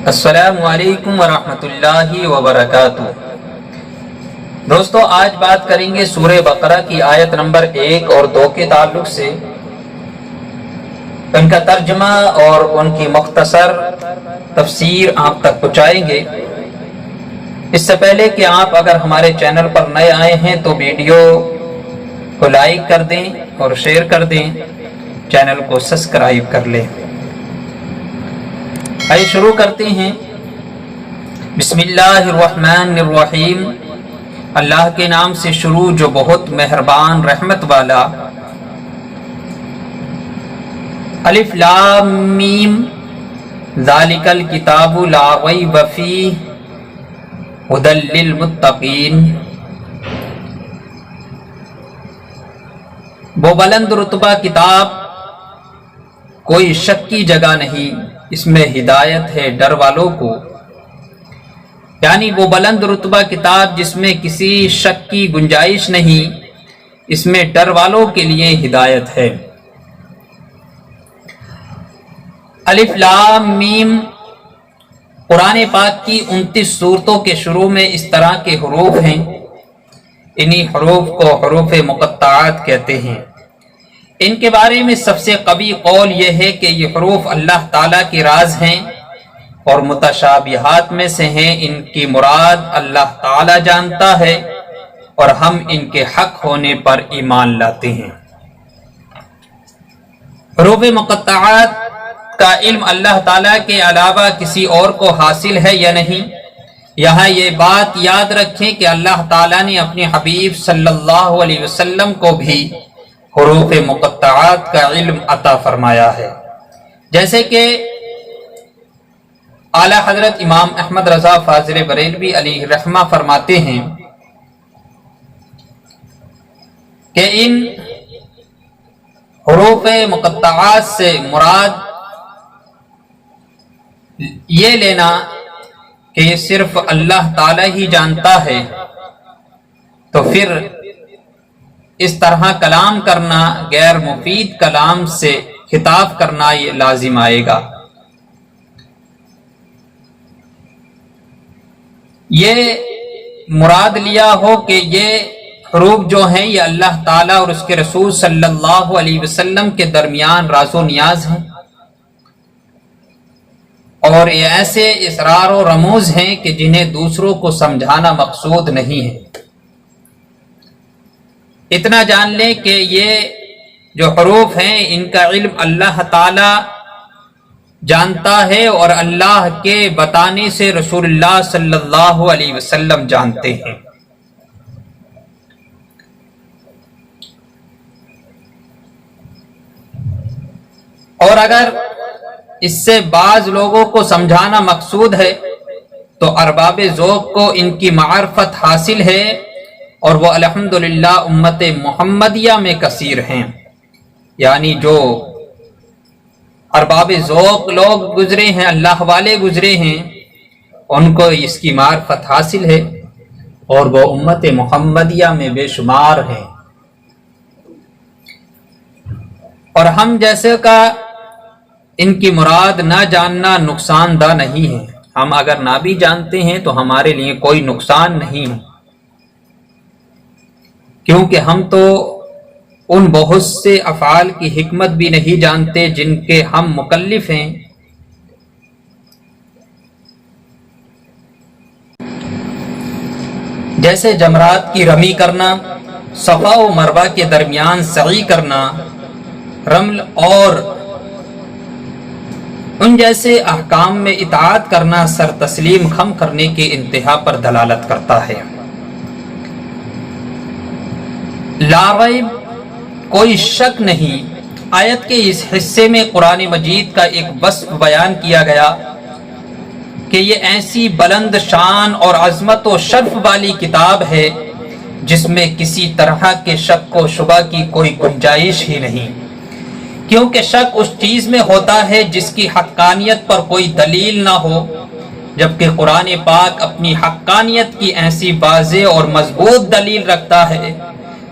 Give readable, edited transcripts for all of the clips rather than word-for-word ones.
السلام علیکم ورحمۃ اللہ وبرکاتہ۔ دوستو، آج بات کریں گے سورہ بقرہ کی آیت نمبر 1 اور 2 کے تعلق سے، ان کا ترجمہ اور ان کی مختصر تفسیر آپ تک پہنچائیں گے۔ اس سے پہلے کہ آپ اگر ہمارے چینل پر نئے آئے ہیں تو ویڈیو کو لائک کر دیں اور شیئر کر دیں، چینل کو سبسکرائب کر لیں۔ آئیے شروع کرتے ہیں۔ بسم اللہ الرحمن الرحیم، اللہ کے نام سے شروع جو بہت مہربان رحمت والا۔ الف لام میم، ذالک الکتاب لا ریب فیہ ھدی للمتقین۔ وہ بلند رتبہ کتاب، کوئی شک کی جگہ نہیں، اس میں ہدایت ہے ڈر والوں کو۔ یعنی وہ بلند رتبہ کتاب جس میں کسی شک کی گنجائش نہیں، اس میں ڈر والوں کے لیے ہدایت ہے۔ الف لام میم، قرآن پاک کی 29 سورتوں کے شروع میں اس طرح کے حروف ہیں۔ انہی حروف کو حروف مقطعات کہتے ہیں۔ ان کے بارے میں سب سے قوی قول یہ ہے کہ یہ حروف اللہ تعالیٰ کے راز ہیں اور متشابہات میں سے ہیں۔ ان کی مراد اللہ تعالیٰ جانتا ہے اور ہم ان کے حق ہونے پر ایمان لاتے ہیں۔ حروف مقطعات کا علم اللہ تعالیٰ کے علاوہ کسی اور کو حاصل ہے یا نہیں؟ یہاں یہ بات یاد رکھیں کہ اللہ تعالیٰ نے اپنے حبیب صلی اللہ علیہ وسلم کو بھی حروف مقطعات کا علم عطا فرمایا ہے، جیسے کہ اعلیٰ حضرت امام احمد رضا فاضل بریلوی علیہ رحمہ فرماتے ہیں کہ ان حروف مقطعات سے مراد یہ لینا کہ یہ صرف اللہ تعالی ہی جانتا ہے، تو پھر اس طرح کلام کرنا، غیر مفید کلام سے خطاب کرنا، یہ لازم آئے گا۔ یہ مراد لیا ہو کہ یہ حروف جو ہیں یہ اللہ تعالیٰ اور اس کے رسول صلی اللہ علیہ وسلم کے درمیان راز و نیاز ہیں، اور یہ ایسے اسرار و رموز ہیں کہ جنہیں دوسروں کو سمجھانا مقصود نہیں ہے۔ اتنا جان لیں کہ یہ جو حروف ہیں ان کا علم اللہ تعالی جانتا ہے اور اللہ کے بتانے سے رسول اللہ صلی اللہ علیہ وسلم جانتے ہیں۔ اور اگر اس سے بعض لوگوں کو سمجھانا مقصود ہے تو ارباب ذوق کو ان کی معرفت حاصل ہے، اور وہ الحمدللہ امت محمدیہ میں کثیر ہیں۔ یعنی جو ارباب ذوق لوگ گزرے ہیں، اللہ والے گزرے ہیں، ان کو اس کی معرفت حاصل ہے، اور وہ امت محمدیہ میں بے شمار ہیں۔ اور ہم جیسے کا ان کی مراد نہ جاننا نقصان دہ نہیں ہے۔ ہم اگر نہ بھی جانتے ہیں تو ہمارے لیے کوئی نقصان نہیں ہے، کیونکہ ہم تو ان بہت سے افعال کی حکمت بھی نہیں جانتے جن کے ہم مکلف ہیں۔ جیسے جمرات کی رمی کرنا، صفا و مروہ کے درمیان سعی کرنا، رمل اور ان جیسے احکام میں اطاعت کرنا سر تسلیم خم کرنے کے انتہا پر دلالت کرتا ہے۔ لا ریب، کوئی شک نہیں، آیت کے اس حصے میں قرآن مجید کا ایک وصف بیان کیا گیا کہ یہ ایسی بلند شان اور عظمت و شرف والی کتاب ہے جس میں کسی طرح کے شک و شبہ کی کوئی گنجائش ہی نہیں، کیونکہ شک اس چیز میں ہوتا ہے جس کی حقانیت پر کوئی دلیل نہ ہو، جبکہ قرآن پاک اپنی حقانیت کی ایسی واضح اور مضبوط دلیل رکھتا ہے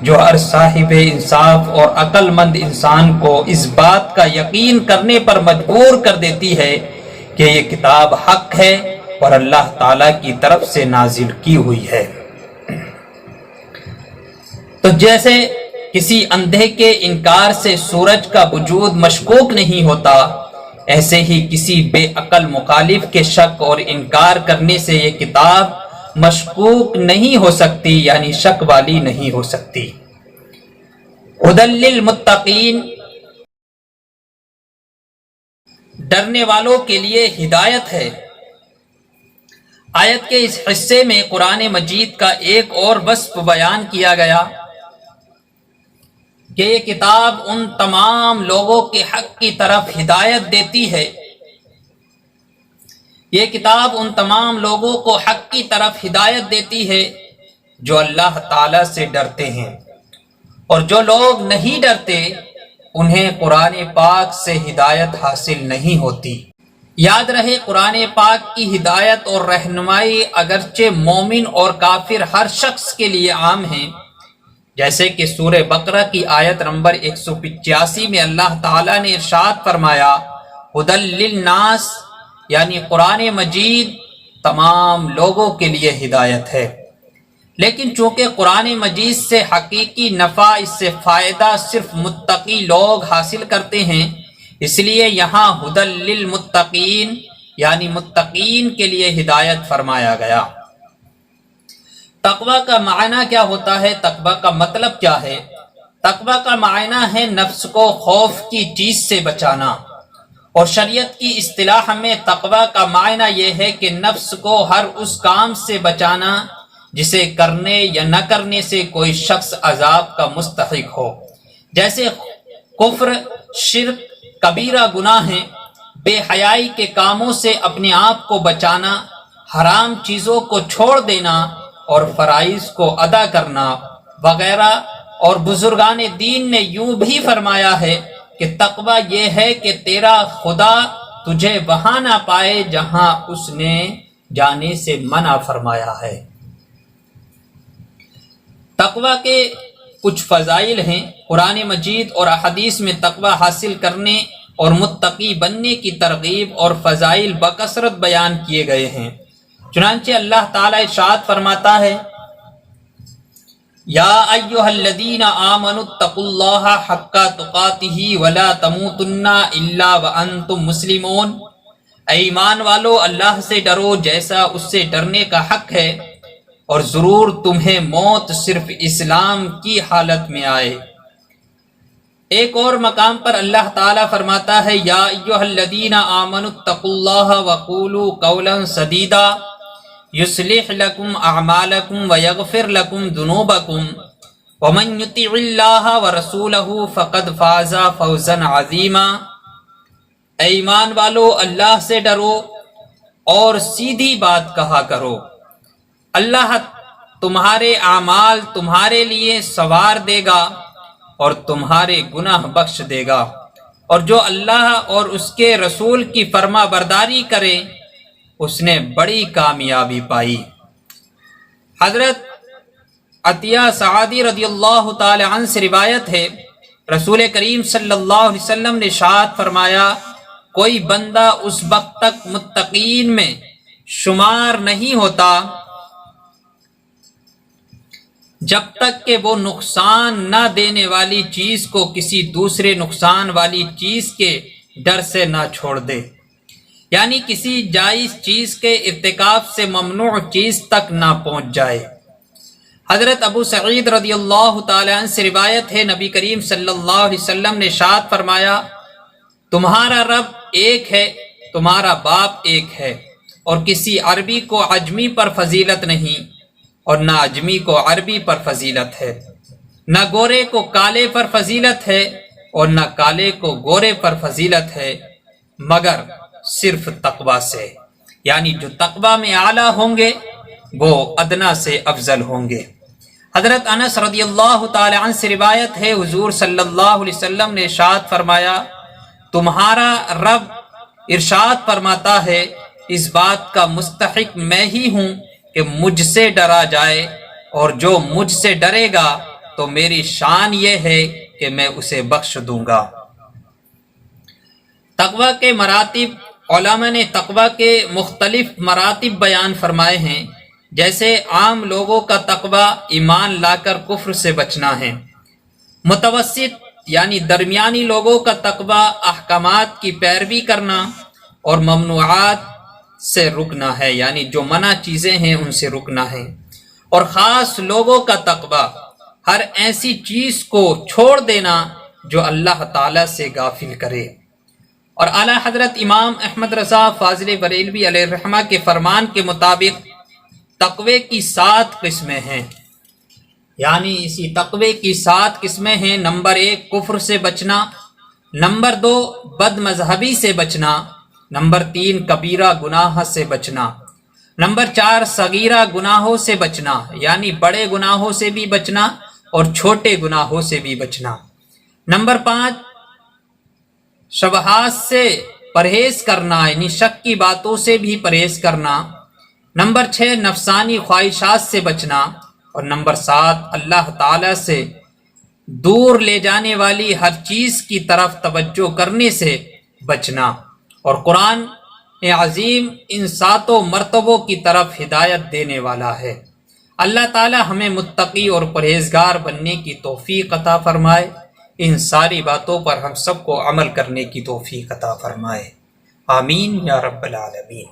جو ہر صاحب انصاف اور عقل مند انسان کو اس بات کا یقین کرنے پر مجبور کر دیتی ہے کہ یہ کتاب حق ہے اور اللہ تعالیٰ کی طرف سے نازل کی ہوئی ہے۔ تو جیسے کسی اندھے کے انکار سے سورج کا وجود مشکوک نہیں ہوتا، ایسے ہی کسی بے عقل مخالف کے شک اور انکار کرنے سے یہ کتاب مشکوک نہیں ہو سکتی، یعنی شک والی نہیں ہو سکتی۔ ہدی للمتقین، ڈرنے والوں کے لیے ہدایت ہے۔ آیت کے اس حصے میں قرآن مجید کا ایک اور وصف بیان کیا گیا کہ یہ کتاب ان تمام لوگوں کے حق کی طرف ہدایت دیتی ہے۔ یہ کتاب ان تمام لوگوں کو حق کی طرف ہدایت دیتی ہے جو اللہ تعالی سے ڈرتے ہیں، اور جو لوگ نہیں ڈرتے انہیں قرآن پاک سے ہدایت حاصل نہیں ہوتی۔ یاد رہے، قرآن پاک کی ہدایت اور رہنمائی اگرچہ مومن اور کافر ہر شخص کے لیے عام ہیں، جیسے کہ سورہ بقرہ کی آیت نمبر 185 میں اللہ تعالیٰ نے ارشاد فرمایا ہدی للناس، یعنی قرآن مجید تمام لوگوں کے لیے ہدایت ہے۔ لیکن چونکہ قرآن مجید سے حقیقی نفع، اس سے فائدہ صرف متقی لوگ حاصل کرتے ہیں، اس لیے یہاں ہدی للمتقین یعنی متقین کے لیے ہدایت فرمایا گیا۔ تقوی کا معنی کیا ہوتا ہے؟ تقوی کا مطلب کیا ہے؟ تقوی کا معنی ہے نفس کو خوف کی چیز سے بچانا، اور شریعت کی اصطلاح میں تقوی کا معنی یہ ہے کہ نفس کو ہر اس کام سے بچانا جسے کرنے یا نہ کرنے سے کوئی شخص عذاب کا مستحق ہو، جیسے کفر، شرک، کبیرہ گناہ ہیں، بے حیائی کے کاموں سے اپنے آپ کو بچانا، حرام چیزوں کو چھوڑ دینا اور فرائض کو ادا کرنا وغیرہ۔ اور بزرگان دین نے یوں بھی فرمایا ہے کہ تقوی یہ ہے کہ تیرا خدا تجھے وہاں نہ پائے جہاں اس نے جانے سے منع فرمایا ہے۔ تقوی کے کچھ فضائل ہیں۔ قرآن مجید اور احادیث میں تقوی حاصل کرنے اور متقی بننے کی ترغیب اور فضائل بکثرت بیان کیے گئے ہیں۔ چنانچہ اللہ تعالیٰ ارشاد فرماتا ہے یا ایھا الذین آمنوا اتقوا اللہ حق تقاتہ ولا تموتن الا وانتم مسلمون، اے ایمان والو اللہ سے ڈرو جیسا اس سے ڈرنے کا حق ہے، اور ضرور تمہیں موت صرف اسلام کی حالت میں آئے۔ ایک اور مقام پر اللہ تعالیٰ فرماتا ہے یا ایھا الذین آمنوا اتقوا اللہ وقولوا قولا سدیدا یصلح لکم اعمالکم ویغفر لکم ذنوبکم ومن یطع اللہ ورسولہ فقد فاز فوزا عظیما۔ اے ایمان والو اللہ سے ڈرو اور سیدھی بات کہا کرو، اللہ تمہارے اعمال تمہارے لیے سنوار دے گا اور تمہارے گناہ بخش دے گا، اور جو اللہ اور اس کے رسول کی فرما برداری کرے اس نے بڑی کامیابی پائی۔ حضرت عطیہ سعدی رضی اللہ تعالی عنہ سے روایت ہے، رسول کریم صلی اللہ علیہ وسلم نے ارشاد فرمایا کوئی بندہ اس وقت تک متقین میں شمار نہیں ہوتا جب تک کہ وہ نقصان نہ دینے والی چیز کو کسی دوسرے نقصان والی چیز کے ڈر سے نہ چھوڑ دے، یعنی کسی جائز چیز کے ارتکاب سے ممنوع چیز تک نہ پہنچ جائے۔ حضرت ابو سعید رضی اللہ تعالی عنہ سے روایت ہے، نبی کریم صلی اللہ علیہ وسلم نے ارشاد فرمایا تمہارا رب ایک ہے، تمہارا باپ ایک ہے، اور کسی عربی کو عجمی پر فضیلت نہیں اور نہ عجمی کو عربی پر فضیلت ہے، نہ گورے کو کالے پر فضیلت ہے اور نہ کالے کو گورے پر فضیلت ہے، مگر صرف تقوی سے، یعنی جو تقوی میں اعلیٰ ہوں گے وہ ادنا سے افضل ہوں گے۔ حضرت انس رضی اللہ تعالی عنہ سے روایت ہے، حضور صلی اللہ علیہ وسلم نے ارشاد فرمایا تمہارا رب ارشاد فرماتا ہے اس بات کا مستحق میں ہی ہوں کہ مجھ سے ڈرا جائے، اور جو مجھ سے ڈرے گا تو میری شان یہ ہے کہ میں اسے بخش دوں گا۔ تقوی کے مراتب علماء نے تقوی کے مختلف مراتب بیان فرمائے ہیں، جیسے عام لوگوں کا تقوی ایمان لا کر کفر سے بچنا ہے، متوسط یعنی درمیانی لوگوں کا تقوی احکامات کی پیروی کرنا اور ممنوعات سے رکنا ہے، یعنی جو منع چیزیں ہیں ان سے رکنا ہے، اور خاص لوگوں کا تقوی ہر ایسی چیز کو چھوڑ دینا جو اللہ تعالی سے غافل کرے۔ اور اعلیٰ حضرت امام احمد رضا فاضل بریلوی علیہ الرحمہ کے فرمان کے مطابق تقوی کی 7 قسمیں ہیں، یعنی اسی تقوی کی 7 قسمیں ہیں۔ نمبر 1 کفر سے بچنا، نمبر 2 بد مذہبی سے بچنا، نمبر 3 کبیرہ گناہ سے بچنا، نمبر 4 صغیرہ گناہوں سے بچنا، یعنی بڑے گناہوں سے بھی بچنا اور چھوٹے گناہوں سے بھی بچنا، نمبر 5 شبہات سے پرہیز کرنا، یعنی شک کی باتوں سے بھی پرہیز کرنا، نمبر 6 نفسانی خواہشات سے بچنا، اور نمبر 7 اللہ تعالی سے دور لے جانے والی ہر چیز کی طرف توجہ کرنے سے بچنا۔ اور قرآن عظیم ان 7 مرتبوں کی طرف ہدایت دینے والا ہے۔ اللہ تعالی ہمیں متقی اور پرہیزگار بننے کی توفیق عطا فرمائے، ان ساری باتوں پر ہم سب کو عمل کرنے کی توفیق عطا فرمائے، آمین یا رب العالمین۔